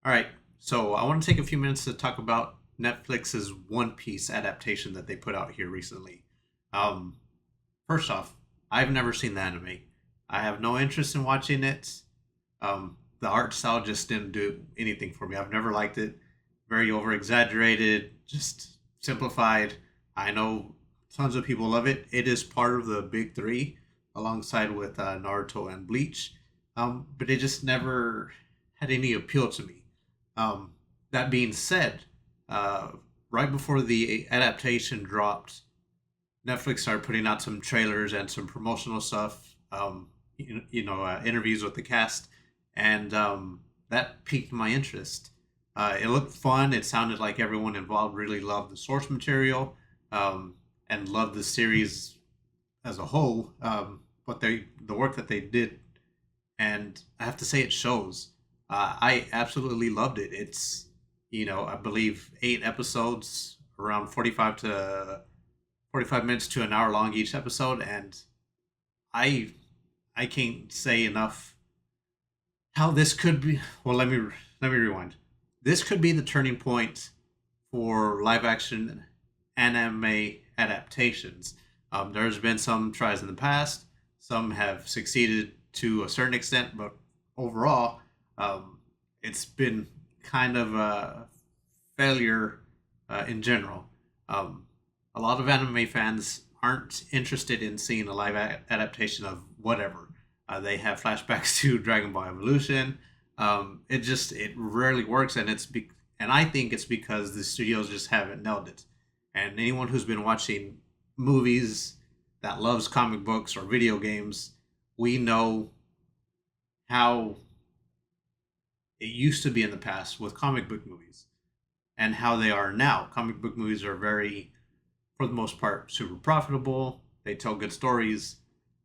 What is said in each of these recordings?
All right. So I want to take a few minutes to talk about Netflix's One Piece adaptation that they put out here recently. Um, First off, I've never seen the anime. I have no interest in watching it. The art style just didn't do anything for me. I've never liked it. Very over exaggerated, just simplified. I know tons of people love it. It is part of the big three, alongside with Naruto and Bleach. But it just never had any appeal to me. Um, that being said, uh, right before the adaptation dropped, Netflix started putting out some trailers and some promotional stuff. Interviews with the cast, and that piqued my interest. It looked fun. It sounded like everyone involved really loved the source material, um, and loved the series as a whole. But the work that they did, and I have to say, it shows. I absolutely loved it. It's I believe 8 episodes, around 45 minutes to an hour long each episode, and I I can't say enough how this could be. Well, let me rewind. This could be the turning point for live action anime adaptations. There's been some tries in the past. Some have succeeded to a certain extent, but overall, it's been kind of a failure in general. Um, a lot of anime fans aren't interested in seeing a live adaptation of whatever. They have flashbacks to Dragon Ball Evolution. It rarely works, and I think it's because the studios just haven't nailed it. And anyone who's been watching movies that loves comic books or video games, we know how it used to be in the past with comic book movies and how they are now. Comic book movies are very, for the most part, super profitable. They tell good stories.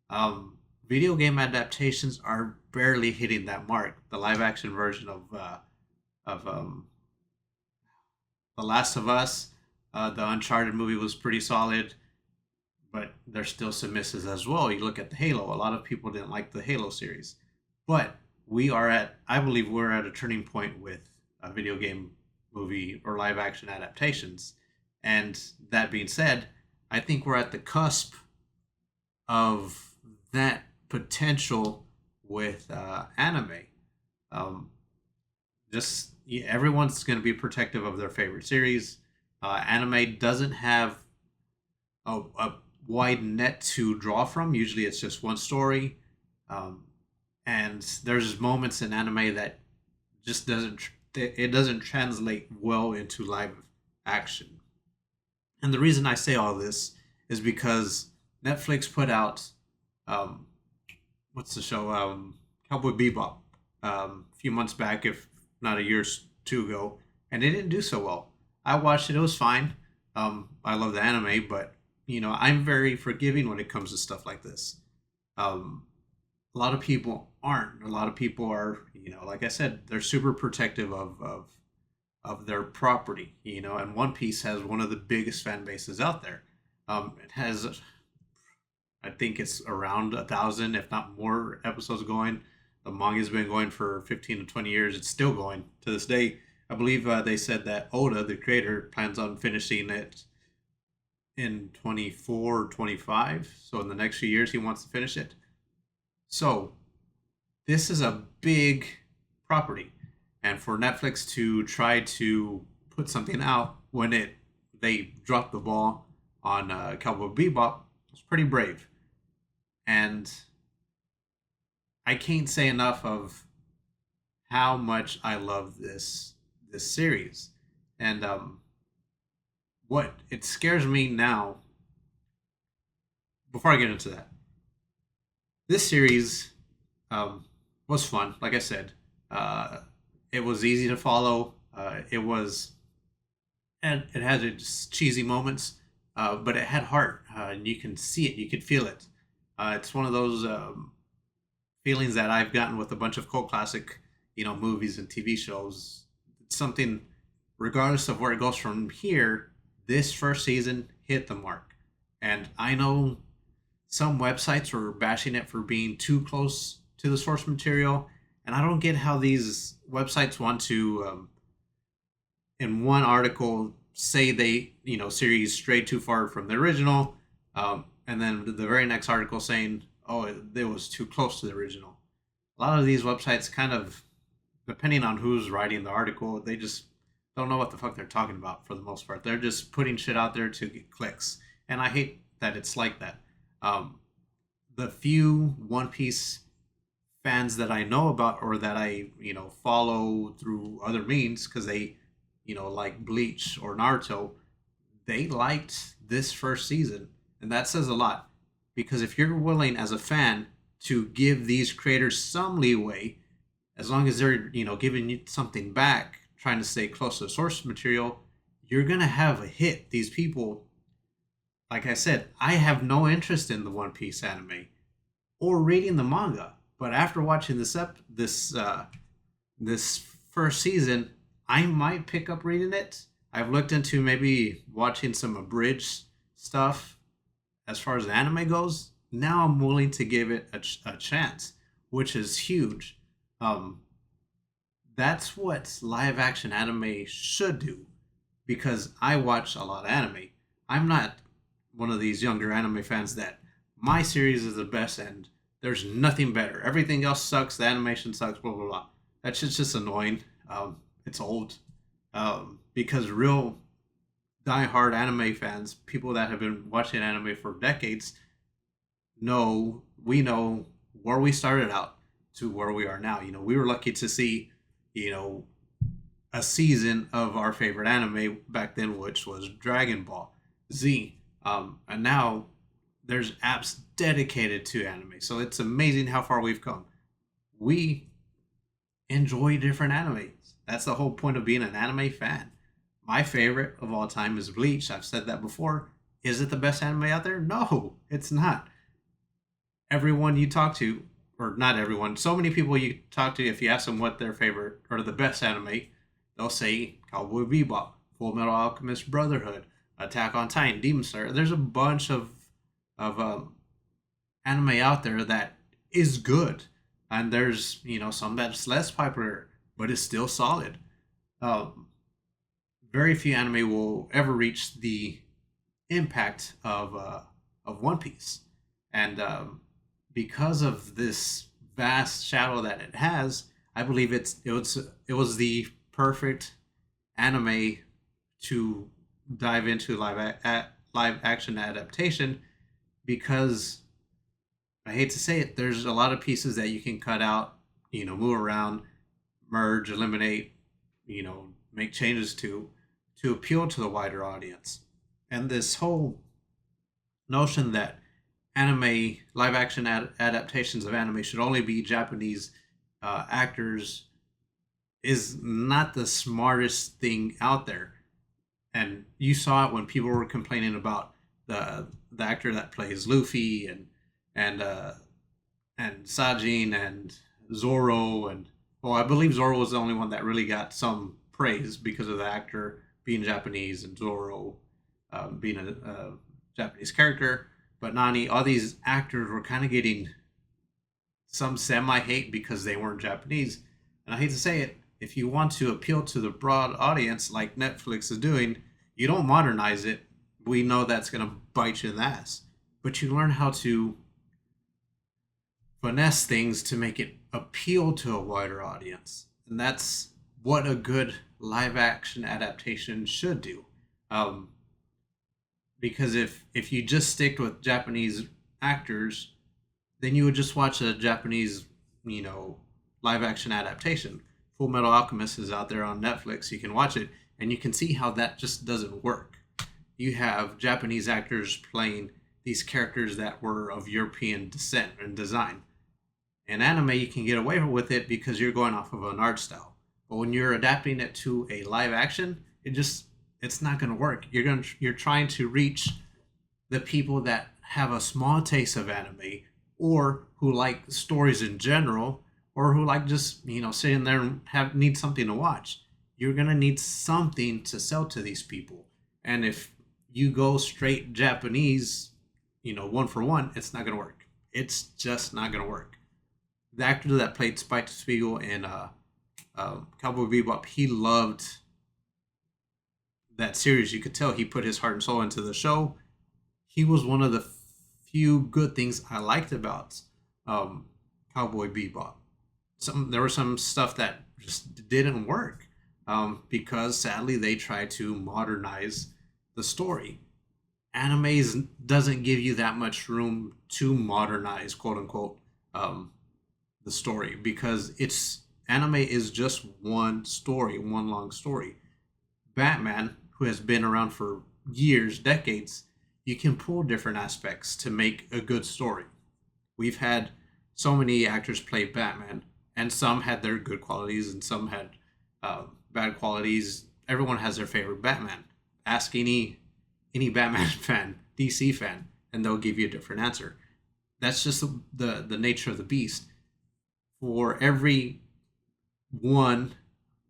Um, Video game adaptations are barely hitting that mark. The live action version of The Last of Us, the Uncharted movie was pretty solid, but there's still some misses as well. You look at the Halo. A lot of people didn't like the Halo series, but I believe we're at a turning point with video game movie or live action adaptations. And that being said, I think we're at the cusp of that potential with anime. Um, just yeah, everyone's going to be protective of their favorite series. Anime doesn't have a wide net to draw from. Usually, it's just one story, um, and there's moments in anime that just doesn't translate well into live action. And the reason I say all this is because Netflix put out um, what's the show? Cowboy Bebop, a few months back, if not a year or two ago, and it didn't do so well. I watched it; it was fine. I love the anime, but I'm very forgiving when it comes to stuff like this. Um, a lot of people aren't. A lot of people are, like I said, they're super protective of their property. And One Piece has one of the biggest fan bases out there. It has, I think it's around 1,000, if not more, episodes going. The manga's been going for 15 to 20 years. It's still going to this day. I believe they said that Oda, the creator, plans on finishing it in 24 or 25. So in the next few years, he wants to finish it. So this is a big property, and for Netflix to try to put something out when they dropped the ball on Cowboy Bebop was pretty brave. And I can't say enough of how much I love this series. And what it scares me now, before I get into that, this series was fun. Like I said, uh, it was easy to follow. And it had its cheesy moments, but it had heart, and you can see it, you could feel it. It's one of those feelings that I've gotten with a bunch of cult classic, movies and TV shows. It's something, regardless of where it goes from here. This first season hit the mark, and I know some websites were bashing it for being too close to the source material, And I don't get how these websites want to, in one article, say they, series strayed too far from the original, and then the very next article saying, oh, it was too close to the original. A lot of these websites kind of, depending on who's writing the article, they just don't know what the fuck they're talking about for the most part. They're just putting shit out there to get clicks. And I hate that it's like that. The few One Piece fans that I know about or that I, follow through other means because they, like Bleach or Naruto, they liked this first season. And that says a lot because if you're willing as a fan to give these creators some leeway, as long as they're, giving you something back, trying to stay close to the source material, you're going to have a hit. These people, like I said, I have no interest in the One Piece anime or reading the manga. But after watching this first season, I might pick up reading it. I've looked into maybe watching some abridged stuff as far as the anime goes. Now I'm willing to give it a chance, which is huge. Um, that's what live action anime should do because I watch a lot of anime. I'm not one of these younger anime fans that my series is the best and there's nothing better. Everything else sucks. The animation sucks. Blah blah blah. That shit's just annoying. It's old. Because real die-hard anime fans, people that have been watching anime for decades, we know where we started out to where we are now. We were lucky to see, you know, a season of our favorite anime back then, which was Dragon Ball Z. And now there's apps dedicated to anime. So it's amazing how far we've come. We enjoy different animes. That's the whole point of being an anime fan. My favorite of all time is Bleach. I've said that before. Is it the best anime out there? No, it's not. Everyone you talk to, or not everyone, so many people you talk to, if you ask them what their favorite or the best anime, they'll say Cowboy Bebop, Full Metal Alchemist Brotherhood, Attack on Titan, Demon Slayer. There's a bunch of anime out there that is good, and there's some that's less popular, but it's still solid. Um, Very few anime will ever reach the impact of One Piece, and because of this vast shadow that it has, I believe it was the perfect anime to dive into live action adaptation because I hate to say it, there's a lot of pieces that you can cut out, move around, merge, eliminate, make changes to appeal to the wider audience. And this whole notion that anime live action adaptations of anime should only be Japanese actors is not the smartest thing out there. And you saw it when people were complaining about the actor that plays Luffy and and Sajin and Zoro and well, I believe Zoro was the only one that really got some praise because of the actor being Japanese and Zoro being a Japanese character. But Nani, all these actors were kind of getting some semi hate because they weren't Japanese. And I hate to say it, if you want to appeal to the broad audience like Netflix is doing, you don't modernize it. We know that's going to bite you in the ass. But you learn how to finesse things to make it appeal to a wider audience. And that's what a good live action adaptation should do. Um, because if you just stick with Japanese actors, then you would just watch a Japanese, live action adaptation. Full Metal Alchemist is out there on Netflix. You can watch it and you can see how that just doesn't work. You have Japanese actors playing these characters that were of European descent and design. In anime, you can get away with it because you're going off of an art style. But when you're adapting it to a live action, it's not going to work. You're trying to reach the people that have a small taste of anime or who like stories in general or who like just sitting there and need something to watch. You're going to need something to sell to these people. And if you go straight Japanese, one for one, it's not going to work. It's just not going to work. the actor that played Spike Spiegel in Cowboy Bebop, he loved that series. You could tell he put his heart and soul into the show. He was one of the few good things I liked about um, Cowboy Bebop. There was some stuff that just didn't work because sadly they tried to modernize the story. Animes doesn't give you that much room to modernize, quote unquote, um, the story because it's anime is just one story, one long story. Batman, who has been around for years, decades, you can pull different aspects to make a good story. We've had so many actors play Batman, and some had their good qualities, and some had bad qualities. Everyone has their favorite Batman. Ask any Batman fan, DC fan, and they'll give you a different answer. That's just the nature of the beast. For every one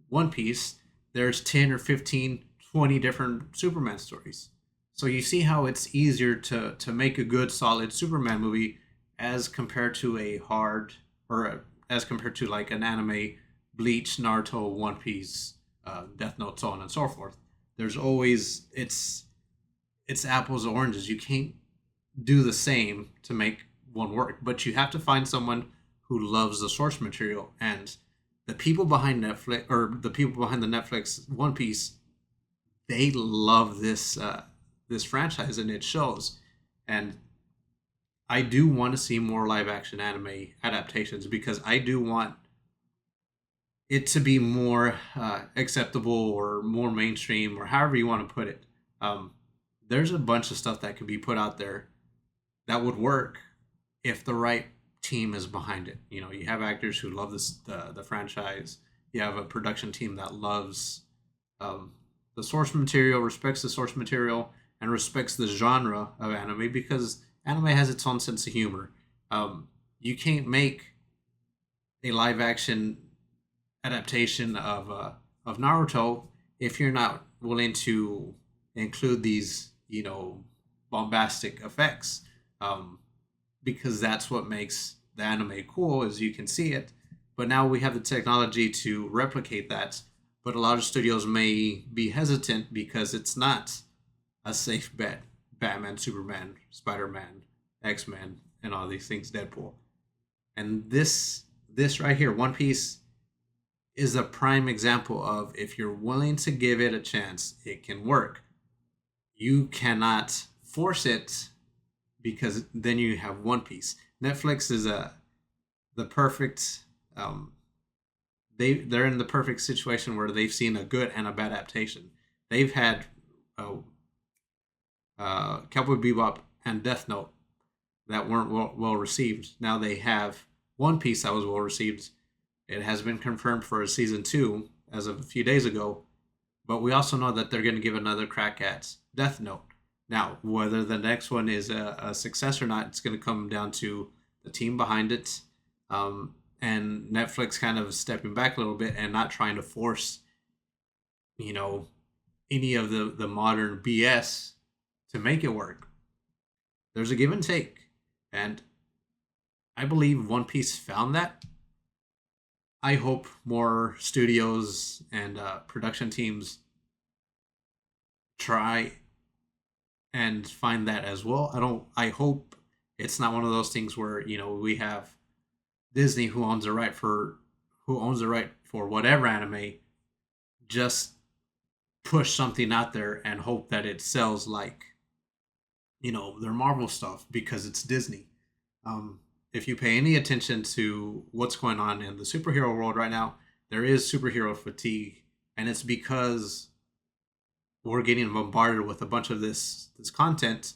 One Piece, there's 10 or 15, 20 different Superman stories. So you see how it's easier to make a good, solid Superman movie as compared to a hard, or as compared to like an anime, Bleach, Naruto, One Piece, Death Note, so on and so forth. There's always, it's apples and oranges. You can't do the same to make one work, but you have to find someone who loves the source material. And the people behind Netflix, or the people behind the Netflix One Piece, they love this franchise, and it shows. And I do want to see more live action anime adaptations because I do want it to be more acceptable or more mainstream or however you want to put it. Um, there's a bunch of stuff that could be put out there that would work if the right team is behind it. You know, you have actors who love the franchise. You have a production team that loves um, the source material, respects the source material, and respects the genre of anime because anime has its own sense of humor. You can't make a live action adaptation of Naruto if you're not willing to include these, you know, bombastic effects. Um, because that's what makes the anime cool is you can see it, but now we have the technology to replicate that. But a lot of studios may be hesitant because it's not a safe bet. Batman, Superman, Spider-Man, X-Men, and all these things, Deadpool. And this right here, One Piece, is a prime example of if you're willing to give it a chance, it can work. You cannot force it because then you have One Piece. Netflix is the perfect they're in the perfect situation where they've seen a good and a bad adaptation. They've had Cowboy Bebop and Death Note that weren't well received. Now they have One Piece that was well received. It has been confirmed for a season 2 as of a few days ago, but we also know that they're going to give another crack at Death Note. Now, whether the next one is a success or not, it's going to come down to the team behind it, and Netflix kind of stepping back a little bit and not trying to force, you know, any of the modern BS to make it work. There's a give and take, and I believe One Piece found that. I hope more studios and production teams try and find that as well. I hope it's not one of those things where, you know, we have Disney who owns the right for whatever anime just push something out there and hope that it sells like, you know, their Marvel stuff because it's Disney. Um, if you pay any attention to what's going on in the superhero world right now, there is superhero fatigue, and it's because we're getting bombarded with a bunch of this content,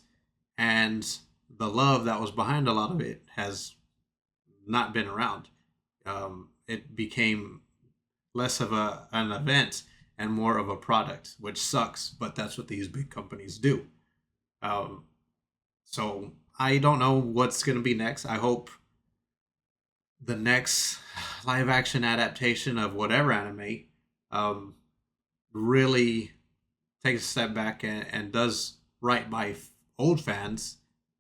and the love that was behind a lot of it has not been around. It became less of an event and more of a product, which sucks, but that's what these big companies do. Um, so I don't know what's going to be next. I hope the next live action adaptation of whatever anime um, really takes a step back and does right by old fans,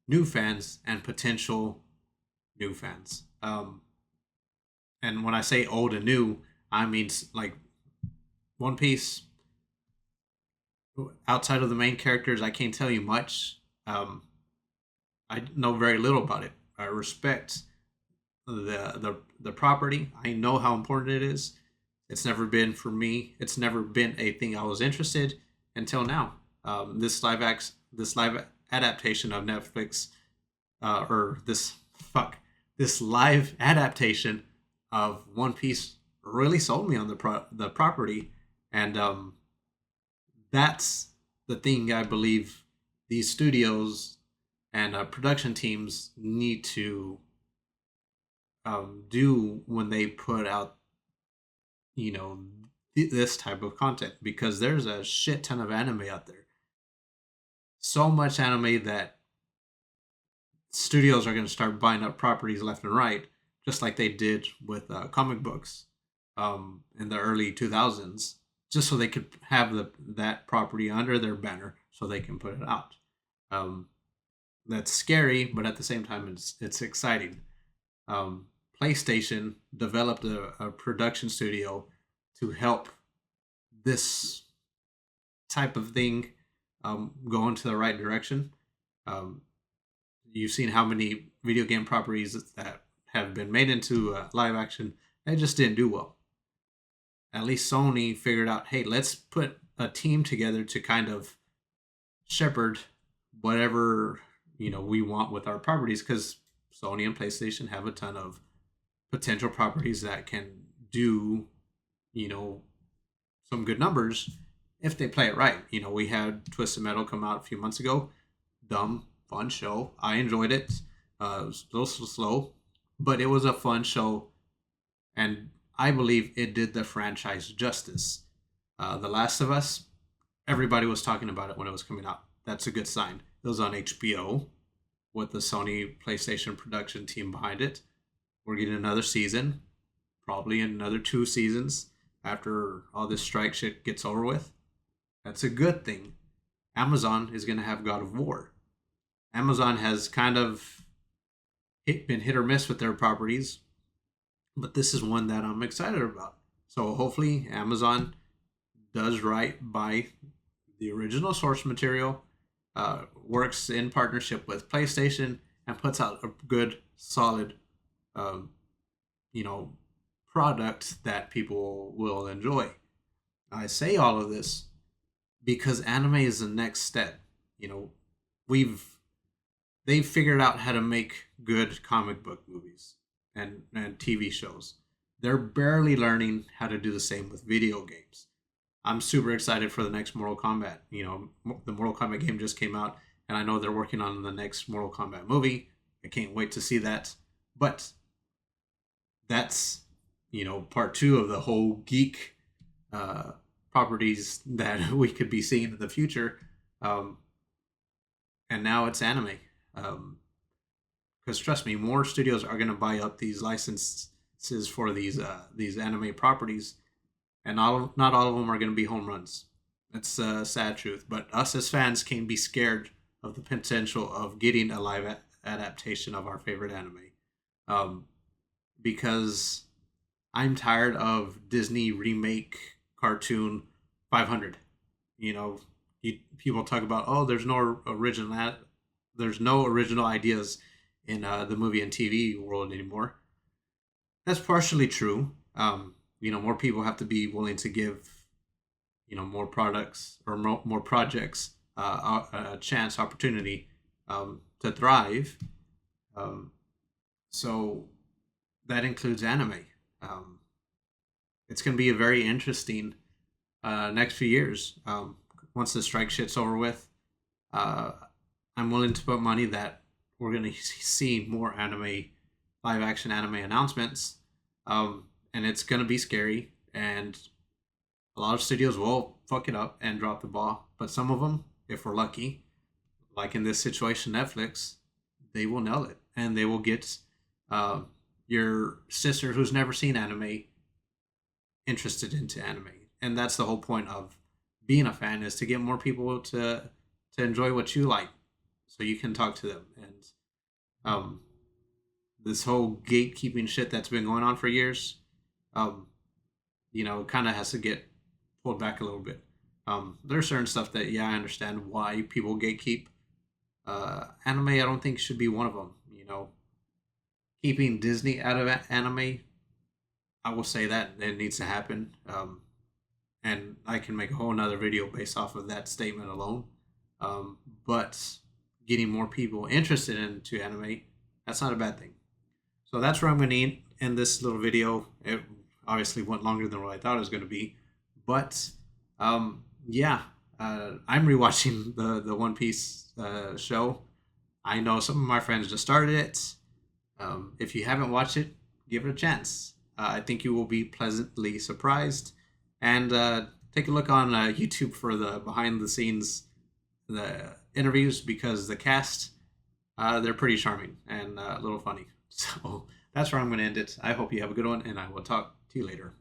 new fans, and potential new fans. And when I say old and new, I mean like One Piece. Outside of the main characters, I can't tell you much. Um, I know very little about it. I respect the property. I know how important it is. It's never been for me. It's never been a thing I was interested until now. This live adaptation of Netflix, or this live adaptation of One Piece really sold me on the property, and that's the thing I believe these studios and production teams need to do when they put out, you know, this type of content, because there's a shit ton of anime out there. So much anime that studios are going to start buying up properties left and right, just like they did with comic books in the early 2000s, just so they could have that property under their banner so they can put it out. Um, that's scary, but at the same time, it's exciting. PlayStation developed a production studio to help this type of thing go into the right direction. Um, you've seen how many video game properties that have been made into live action. They just didn't do well. At least Sony figured out, hey, let's put a team together to kind of shepherd whatever we want with our properties, because Sony and PlayStation have a ton of potential properties that can do some good numbers if they play it right. We had Twisted Metal come out a few months ago. Dumb, fun show. I enjoyed it. It was a little slow, but it was a fun show, and I believe it did the franchise justice. The Last of Us, everybody was talking about it when it was coming out. That's a good sign. It was on HBO with the Sony PlayStation production team behind it. We're getting another season, probably another 2 seasons after all this strike shit gets over with. That's a good thing. Amazon is going to have God of War. Amazon has kind of been hit or miss with their properties, but this is one that I'm excited about. So hopefully Amazon does right by the original source material, works in partnership with PlayStation, and puts out a good, solid, um, you know, product that people will enjoy. I say all of this because anime is the next step. We've they've figured out how to make good comic book movies and TV shows. They're barely learning how to do the same with video games. I'm super excited for the next Mortal Kombat. The Mortal Kombat game just came out, and I know they're working on the next Mortal Kombat movie. I can't wait to see that. But that's, part two of the whole geek uh, properties that we could be seeing in the future. Um, and now it's anime. Because trust me, more studios are going to buy up these licenses for these anime properties, and not all of them are going to be home runs. That's a sad truth. But us as fans can be scared of the potential of getting a live adaptation of our favorite anime, um, because I'm tired of Disney remake cartoon 500. People talk about, oh, there's no original ideas in the movie and TV world anymore. That's partially true. More people have to be willing to give, more products or more projects a chance, opportunity to thrive. Um, so that includes anime. Um, it's going to be a very interesting next few years. Once the strike shit's over with, uh, I'm willing to put money that we're going to see more live action anime announcements. And it's going to be scary. And a lot of studios will fuck it up and drop the ball. But some of them, if we're lucky, like in this situation, Netflix, they will nail it. And they will get your sister who's never seen anime interested into anime. And that's the whole point of being a fan, is to get more people to enjoy what you like, so you can talk to them. And this whole gatekeeping shit that's been going on for years, um, kind of has to get pulled back a little bit. There's certain stuff that, yeah, I understand why people gatekeep. Anime, I don't think should be one of them. Keeping Disney out of anime, I will say that it needs to happen. And I can make a whole nother video based off of that statement alone. But getting more people interested into anime, that's not a bad thing. So that's where I'm going to end this little video. It obviously went longer than what I thought it was going to be. But yeah, I'm rewatching the One Piece show. I know some of my friends just started it. If you haven't watched it, give it a chance. I think you will be pleasantly surprised. And take a look on YouTube for the behind the scenes, the interviews, because the cast, they're pretty charming and a little funny. So that's where I'm going to end it. I hope you have a good one, and I will talk to you later.